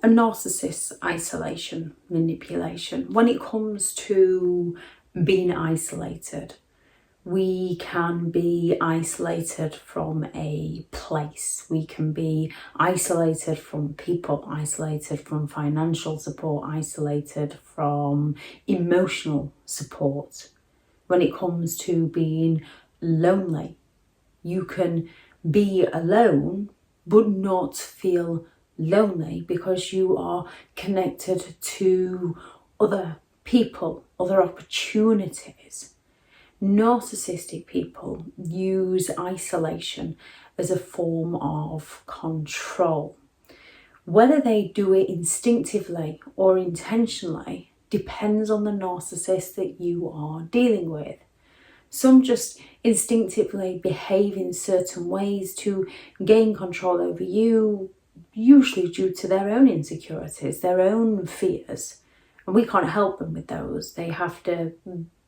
a narcissist's isolation, manipulation. When it comes to being isolated, we can be isolated from a place. We can be isolated from people, isolated from financial support, isolated from emotional support. When it comes to being lonely, you can be alone but not feel lonely because you are connected to other people, other opportunities. Narcissistic people use isolation as a form of control. Whether they do it instinctively or intentionally depends on the narcissist that you are dealing with. Some just instinctively behave in certain ways to gain control over you, usually due to their own insecurities, their own fears. And we can't help them with those. They have to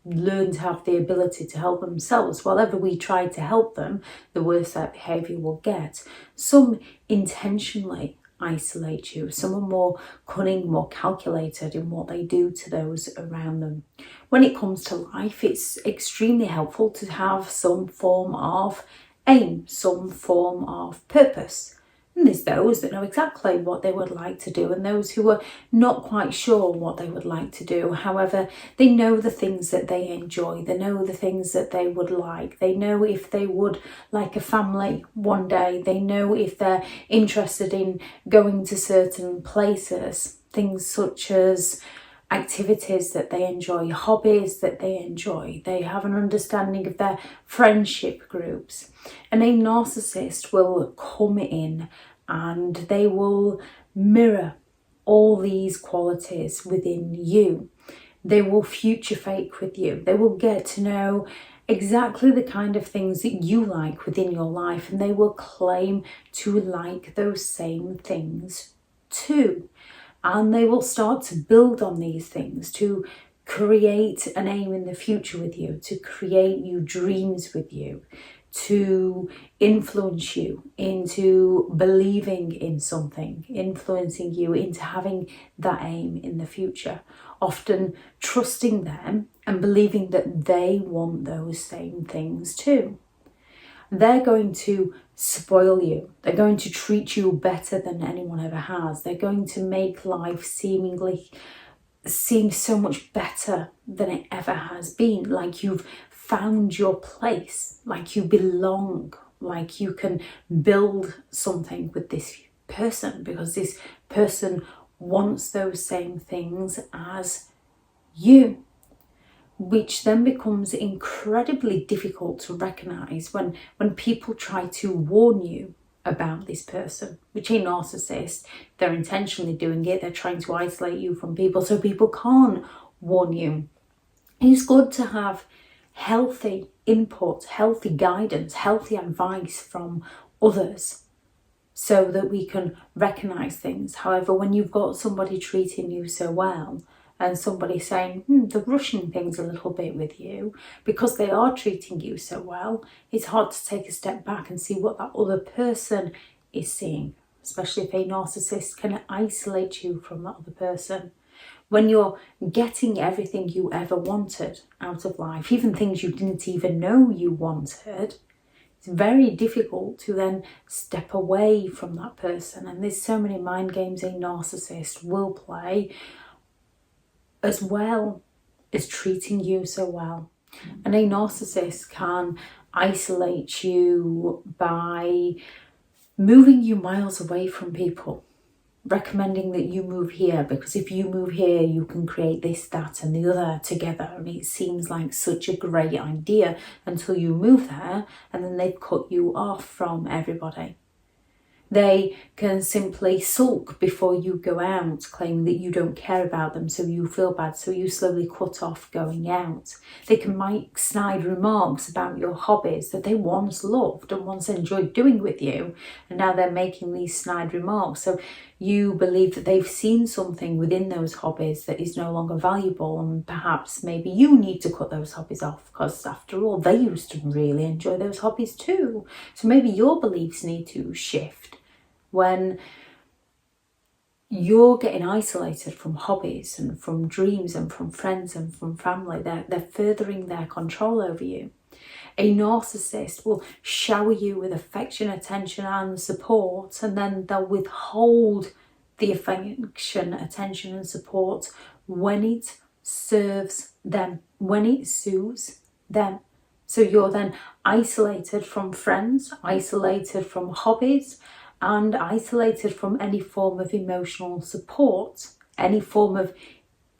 learn to have the ability to help themselves. Whatever we try to help them, the worse that behaviour will get. Some intentionally isolate you. Some are more cunning, more calculated in what they do to those around them. When it comes to life, it's extremely helpful to have some form of aim, some form of purpose. And there's those that know exactly what they would like to do and those who are not quite sure what they would like to do. However, they know the things that they enjoy. They know the things that they would like. They know if they would like a family one day. They know if they're interested in going to certain places. Things such as activities that they enjoy, hobbies that they enjoy. They have an understanding of their friendship groups. And a narcissist will come in and they will mirror all these qualities within you. They will future fake with you. They will get to know exactly the kind of things that you like within your life, and they will claim to like those same things too. And they will start to build on these things, to create an aim in the future with you, to create new dreams with you, to influence you into believing in something, influencing you into having that aim in the future, often trusting them and believing that they want those same things too. They're going to spoil you. They're going to treat you better than anyone ever has. They're going to make life seem so much better than it ever has been. Like you've found your place, like you belong, like you can build something with this person because this person wants those same things as you. Which then becomes incredibly difficult to recognise when people try to warn you about this person, which a narcissist, they're intentionally doing it, they're trying to isolate you from people so people can't warn you. It's good to have healthy input, healthy guidance, healthy advice from others so that we can recognise things. However, when you've got somebody treating you so well, and somebody saying, they're rushing things a little bit with you because they are treating you so well, it's hard to take a step back and see what that other person is seeing, especially if a narcissist can isolate you from that other person. When you're getting everything you ever wanted out of life, even things you didn't even know you wanted, it's very difficult to then step away from that person. And there's so many mind games a narcissist will play, as well as treating you so well. And a narcissist can isolate you by moving you miles away from people, recommending that you move here because if you move here you can create this, that and the other together, and it seems like such a great idea until you move there and then they've cut you off from everybody. They can simply sulk before you go out, claiming that you don't care about them, so you feel bad, so you slowly cut off going out. They can make snide remarks about your hobbies that they once loved and once enjoyed doing with you, and now they're making these snide remarks. So you believe that they've seen something within those hobbies that is no longer valuable, and perhaps maybe you need to cut those hobbies off because after all, they used to really enjoy those hobbies too. So maybe your beliefs need to shift when you're getting isolated from hobbies and from dreams and from friends and from family. They're furthering their control over you. A narcissist will shower you with affection, attention and support, and then they'll withhold the affection, attention and support when it serves them, when it suits them. So you're then isolated from friends, isolated from hobbies, and isolated from any form of emotional support, any form of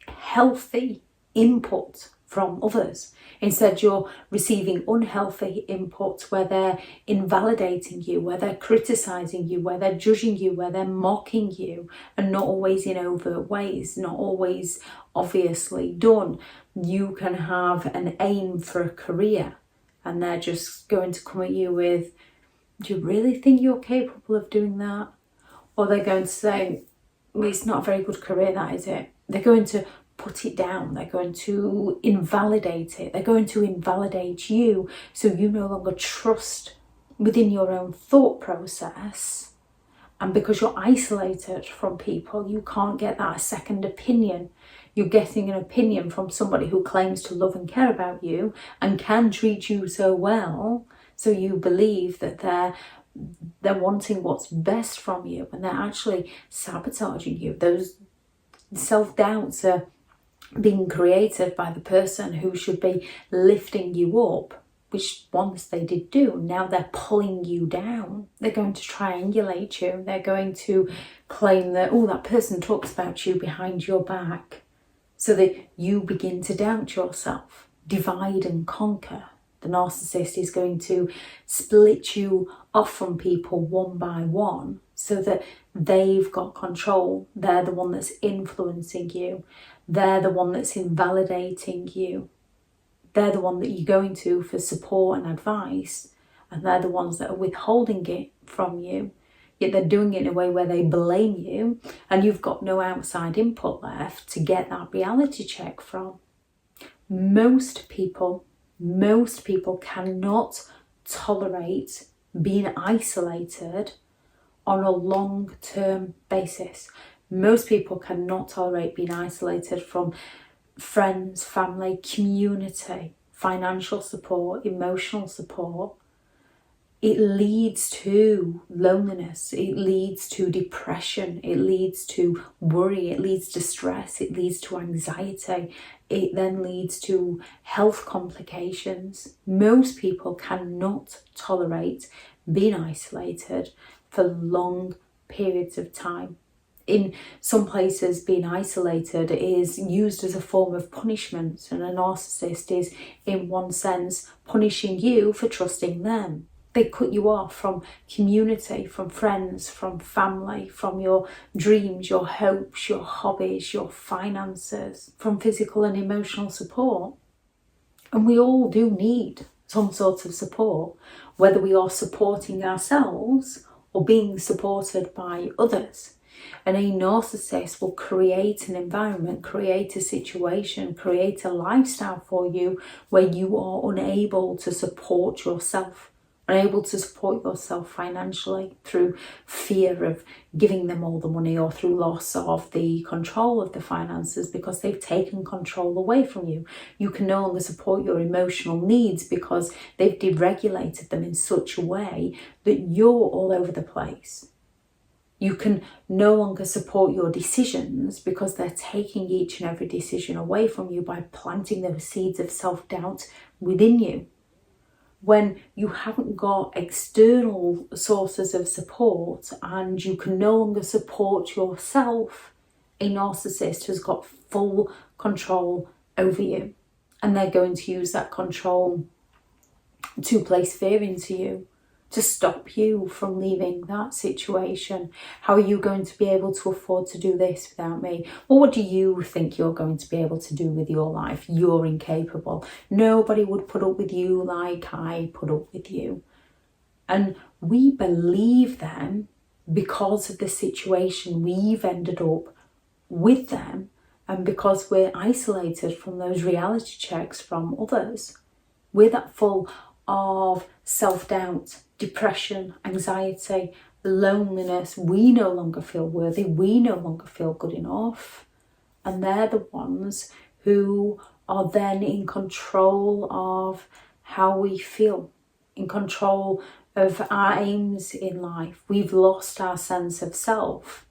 healthy input from others. Instead, you're receiving unhealthy input where they're invalidating you, where they're criticising you, where they're judging you, where they're mocking you, and not always in overt ways, not always obviously done. You can have an aim for a career and they're just going to come at you with, do you really think you're capable of doing that? Or they're going to say, well, it's not a very good career, that is it. They're going to put it down. They're going to invalidate it. They're going to invalidate you, so you no longer trust within your own thought process. And because you're isolated from people, you can't get that second opinion. You're getting an opinion from somebody who claims to love and care about you and can treat you so well. So you believe that they're wanting what's best from you, and they're actually sabotaging you. Those self-doubts are being created by the person who should be lifting you up, which once they did do, now they're pulling you down. They're going to triangulate you. They're going to claim that, oh, that person talks about you behind your back, so that you begin to doubt yourself. Divide and conquer. The narcissist is going to split you off from people one by one so that they've got control. They're the one that's influencing you. They're the one that's invalidating you. They're the one that you're going to for support and advice, and they're the ones that are withholding it from you. Yet they're doing it in a way where they blame you, and you've got no outside input left to get that reality check from. Most people cannot tolerate being isolated on a long-term basis. Most people cannot tolerate being isolated from friends, family, community, financial support, emotional support. It leads to loneliness, it leads to depression, it leads to worry, it leads to stress, it leads to anxiety, it then leads to health complications. Most people cannot tolerate being isolated for long periods of time. In some places, being isolated is used as a form of punishment, and a narcissist is, in one sense, punishing you for trusting them. They cut you off from community, from friends, from family, from your dreams, your hopes, your hobbies, your finances, from physical and emotional support. And we all do need some sort of support, whether we are supporting ourselves or being supported by others. And a narcissist will create an environment, create a situation, create a lifestyle for you where you are unable to support yourself. Unable to support yourself financially through fear of giving them all the money, or through loss of the control of the finances because they've taken control away from you. You can no longer support your emotional needs because they've deregulated them in such a way that you're all over the place. You can no longer support your decisions because they're taking each and every decision away from you by planting those seeds of self-doubt within you. When you haven't got external sources of support and you can no longer support yourself, a narcissist has got full control over you. And they're going to use that control to place fear into you, to stop you from leaving that situation. How are you going to be able to afford to do this without me? Well, what do you think you're going to be able to do with your life? You're incapable. Nobody would put up with you like I put up with you. And we believe them because of the situation we've ended up with them, and because we're isolated from those reality checks from others. We're that full of self-doubt, depression, anxiety, loneliness, we no longer feel worthy, we no longer feel good enough. And they're the ones who are then in control of how we feel, in control of our aims in life. We've lost our sense of self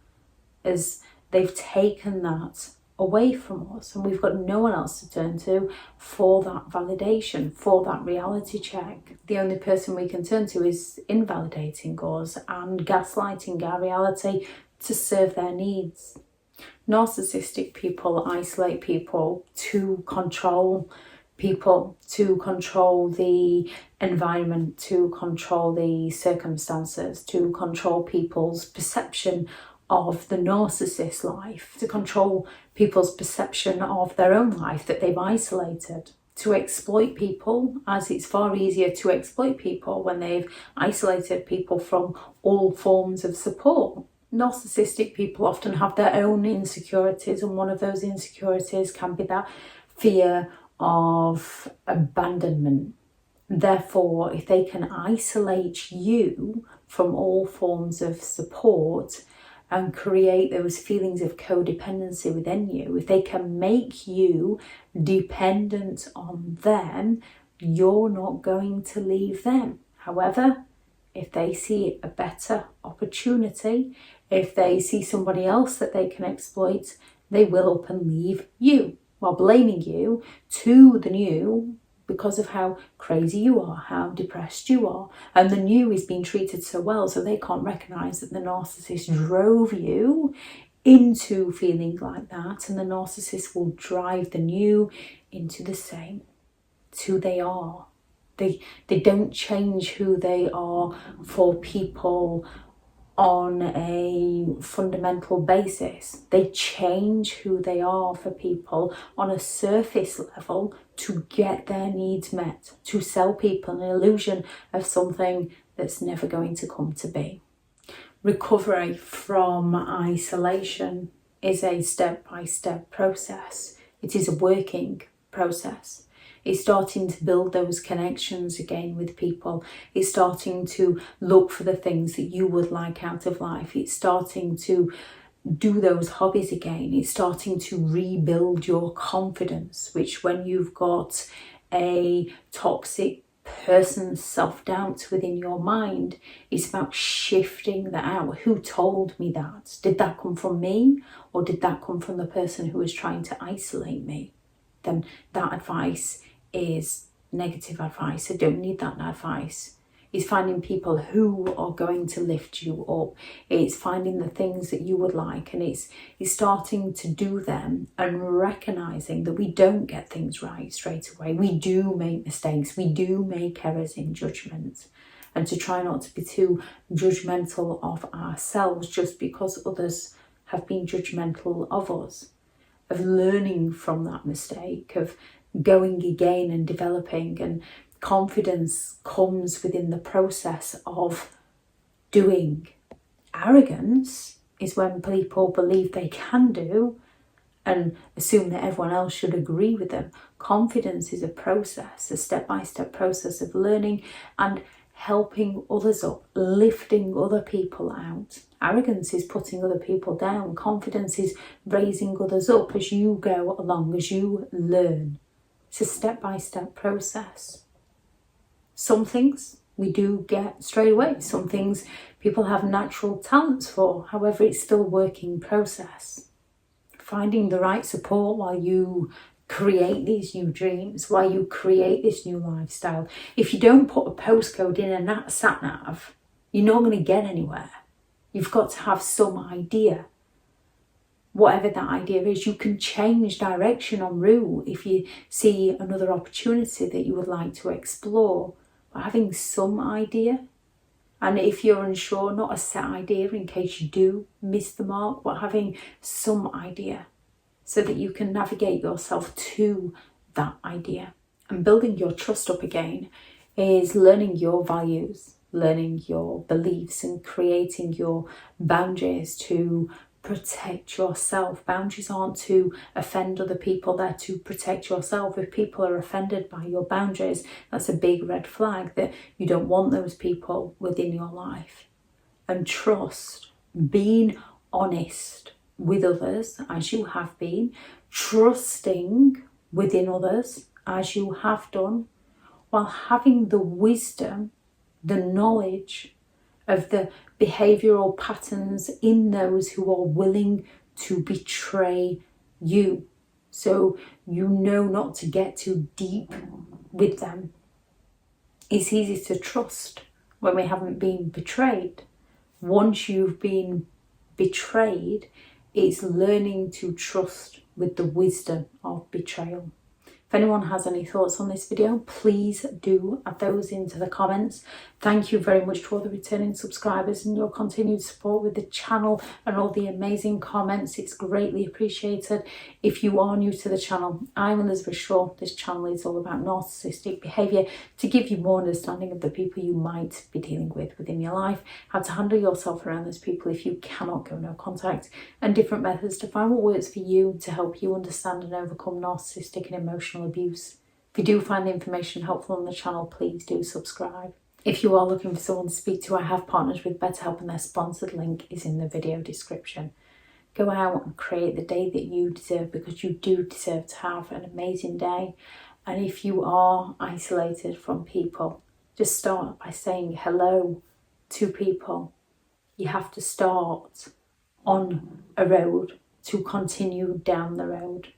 as they've taken that away from us, and we've got no one else to turn to for that validation, for that reality check. The only person we can turn to is invalidating us and gaslighting our reality to serve their needs. Narcissistic people isolate people to control people, to control the environment, to control the circumstances, to control people's perception of the narcissist's life, to control people's perception of their own life that they've isolated, to exploit people, as it's far easier to exploit people when they've isolated people from all forms of support. Narcissistic people often have their own insecurities, and one of those insecurities can be that fear of abandonment. Therefore, if they can isolate you from all forms of support and create those feelings of codependency within you, if they can make you dependent on them, you're not going to leave them. However, if they see a better opportunity, if they see somebody else that they can exploit, they will up and leave you, while blaming you to the new because of how crazy you are, how depressed you are. And the new is being treated so well, so they can't recognise that the narcissist drove you into feeling like that, and the narcissist will drive the new into the same. It's who they are. They don't change who they are for people on a fundamental basis. They change who they are for people on a surface level to get their needs met, to sell people an illusion of something that's never going to come to be. Recovery from isolation is a step-by-step process. It is a working process. It's starting to build those connections again with people. It's starting to look for the things that you would like out of life. It's starting to do those hobbies again. It's starting to rebuild your confidence, which when you've got a toxic person's self-doubt within your mind, it's about shifting that out. Who told me that? Did that come from me, or did that come from the person who was trying to isolate me? Then that advice is negative advice. I don't need that advice. It's finding people who are going to lift you up. It's finding the things that you would like, and it's starting to do them and recognizing that we don't get things right straight away. We do make mistakes. We do make errors in judgment, and to try not to be too judgmental of ourselves just because others have been judgmental of us, of learning from that mistake, of going again and developing. And confidence comes within the process of doing. Arrogance is when people believe they can do and assume that everyone else should agree with them. Confidence is a process, a step-by-step process of learning and helping others up, lifting other people out. Arrogance is putting other people down. Confidence is raising others up as you go along, as you learn. It's a step-by-step process. Some things we do get straight away. Some things people have natural talents for. However, it's still a working process. Finding the right support while you create these new dreams, while you create this new lifestyle. If you don't put a postcode in a sat-nav, you're not going to get anywhere. You've got to have some idea. Whatever that idea is, you can change direction en route if you see another opportunity that you would like to explore. But having some idea, and if you're unsure, not a set idea in case you do miss the mark, but having some idea so that you can navigate yourself to that idea. And building your trust up again is learning your values, learning your beliefs, and creating your boundaries to protect yourself. Boundaries aren't to offend other people, they're to protect yourself. If people are offended by your boundaries, that's a big red flag that you don't want those people within your life. and trust, being honest with others as you have been, trusting within others as you have done, while having the wisdom, the knowledge of the behavioural patterns in those who are willing to betray you. So you know not to get too deep with them. It's easy to trust when we haven't been betrayed. Once you've been betrayed, it's learning to trust with the wisdom of betrayal. If anyone has any thoughts on this video, please do add those into the comments. Thank you very much to all the returning subscribers and your continued support with the channel and all the amazing comments. It's greatly appreciated. If you are new to the channel, I'm Elizabeth Shaw. This channel is all about narcissistic behaviour to give you more understanding of the people you might be dealing with within your life, how to handle yourself around those people if you cannot go no contact, and different methods to find what works for you to help you understand and overcome narcissistic and emotional abuse. If you do find the information helpful on the channel, please do subscribe. If you are looking for someone to speak to, I have partnered with BetterHelp and their sponsored link is in the video description. Go out and create the day that you deserve, because you do deserve to have an amazing day. And if you are isolated from people, just start by saying hello to people. You have to start on a road to continue down the road.